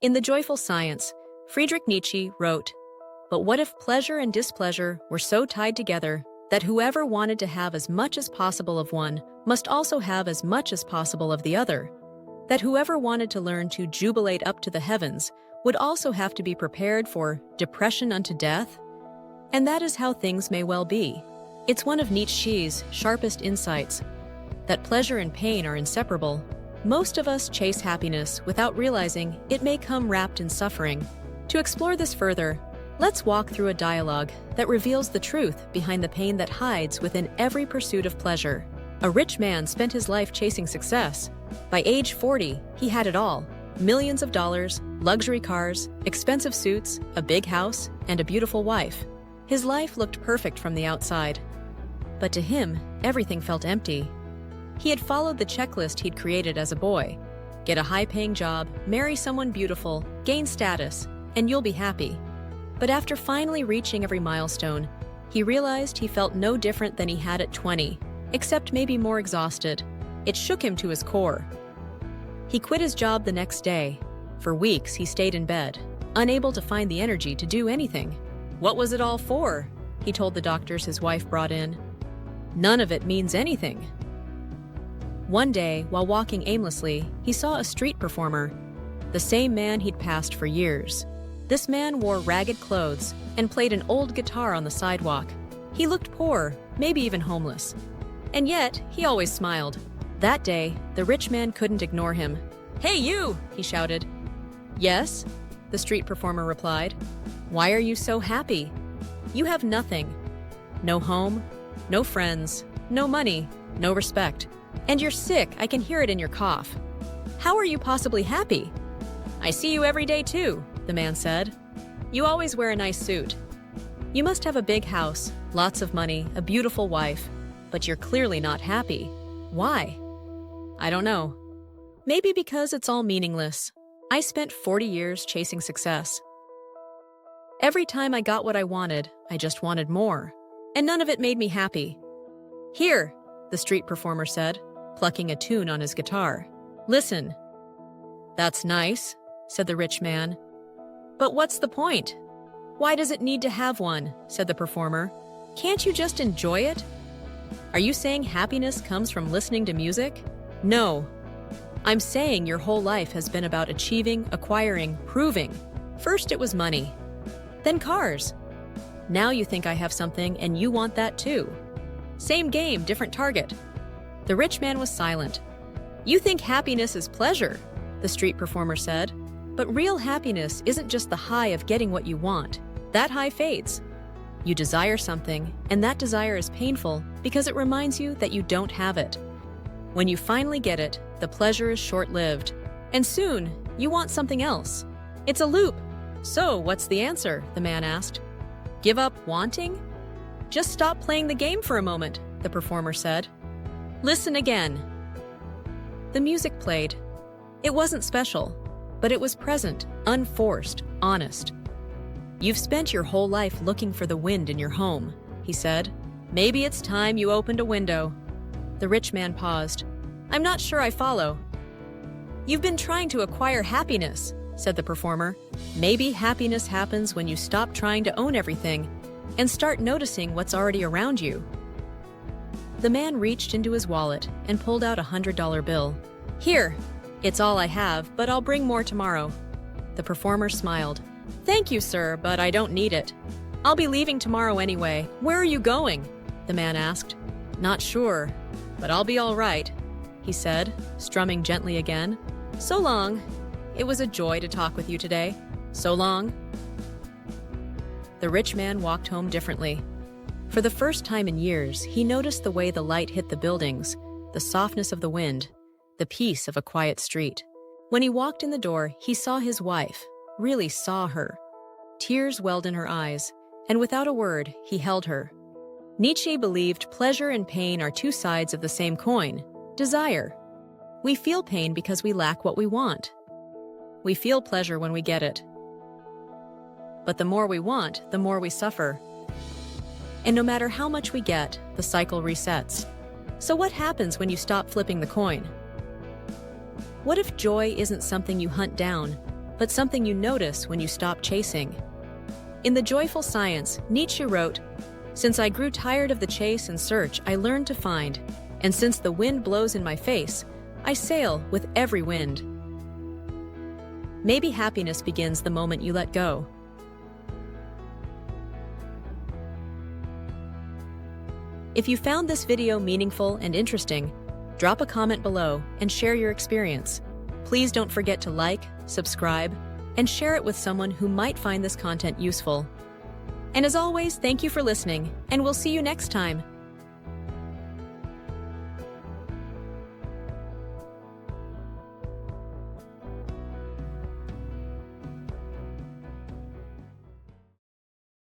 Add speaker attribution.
Speaker 1: In The Joyful Science, Friedrich Nietzsche wrote, "But what if pleasure and displeasure were so tied together that whoever wanted to have as much as possible of one must also have as much as possible of the other? That whoever wanted to learn to jubilate up to the heavens would also have to be prepared for depression unto death? And that is how things may well be." It's one of Nietzsche's sharpest insights, that pleasure and pain are inseparable. Most of us chase happiness without realizing it may come wrapped in suffering. To explore this further, let's walk through a dialogue that reveals the truth behind the pain that hides within every pursuit of pleasure. A rich man spent his life chasing success. By age 40, he had it all: millions of dollars, luxury cars, expensive suits, a big house, and a beautiful wife. His life looked perfect from the outside. But to him, everything felt empty. He had followed the checklist he'd created as a boy. Get a high-paying job, marry someone beautiful, gain status, and you'll be happy. But after finally reaching every milestone, he realized he felt no different than he had at 20, except maybe more exhausted. It shook him to his core. He quit his job the next day. For weeks, he stayed in bed, unable to find the energy to do anything. "What was it all for?" he told the doctors his wife brought in. "None of it means anything." One day, while walking aimlessly, he saw a street performer, the same man he'd passed for years. This man wore ragged clothes and played an old guitar on the sidewalk. He looked poor, maybe even homeless. And yet, he always smiled. That day, the rich man couldn't ignore him. "Hey, you!" he shouted. "Yes?" the street performer replied. "Why are you so happy? You have nothing. No home, no friends, no money, no respect. And you're sick, I can hear it in your cough. How are you possibly happy?" "I see you every day too," the man said. "You always wear a nice suit. You must have a big house, lots of money, a beautiful wife, but you're clearly not happy. Why?" "I don't know. Maybe because it's all meaningless. I spent 40 years chasing success. Every time I got what I wanted, I just wanted more. And none of it made me happy." "Here," the street performer said, plucking a tune on his guitar. "Listen." "That's nice," said the rich man. "But what's the point? Why does it need to have one?" said the performer. "Can't you just enjoy it? Are you saying happiness comes from listening to music?" "No. I'm saying your whole life has been about achieving, acquiring, proving. First it was money. Then cars. Now you think I have something and you want that too. Same game, different target." The rich man was silent. "You think happiness is pleasure," the street performer said. "But real happiness isn't just the high of getting what you want. That high fades. You desire something, and that desire is painful because it reminds you that you don't have it. When you finally get it, the pleasure is short-lived. And soon, you want something else. It's a loop." "So, what's the answer?" the man asked. "Give up wanting? Just stop playing the game for a moment," the performer said. "Listen again." The music played. It wasn't special, but it was present, unforced, honest. "You've spent your whole life looking for the wind in your home," he said. "Maybe it's time you opened a window." The rich man paused. "I'm not sure I follow." "You've been trying to acquire happiness," said the performer. "Maybe happiness happens when you stop trying to own everything and start noticing what's already around you." The man reached into his wallet and pulled out a $100 bill. "Here, it's all I have, but I'll bring more tomorrow." The performer smiled. "Thank you, sir, but I don't need it. I'll be leaving tomorrow anyway." "Where are you going?" the man asked. "Not sure, but I'll be all right," he said, strumming gently again. "So long. It was a joy to talk with you today. So long." The rich man walked home differently. For the first time in years, he noticed the way the light hit the buildings, the softness of the wind, the peace of a quiet street. When he walked in the door, he saw his wife, really saw her. Tears welled in her eyes, and without a word, he held her. Nietzsche believed pleasure and pain are two sides of the same coin: desire. We feel pain because we lack what we want. We feel pleasure when we get it. But the more we want, the more we suffer. And no matter how much we get, the cycle resets. So what happens when you stop flipping the coin? What if joy isn't something you hunt down, but something you notice when you stop chasing. In The Joyful Science, Nietzsche wrote, "Since I grew tired of the chase and search, I learned to find, and since the wind blows in my face, I sail with every wind." Maybe happiness begins the moment you let go. If you found this video meaningful and interesting, drop a comment below and share your experience. Please don't forget to like, subscribe, and share it with someone who might find this content useful. And as always, thank you for listening, and we'll see you next time.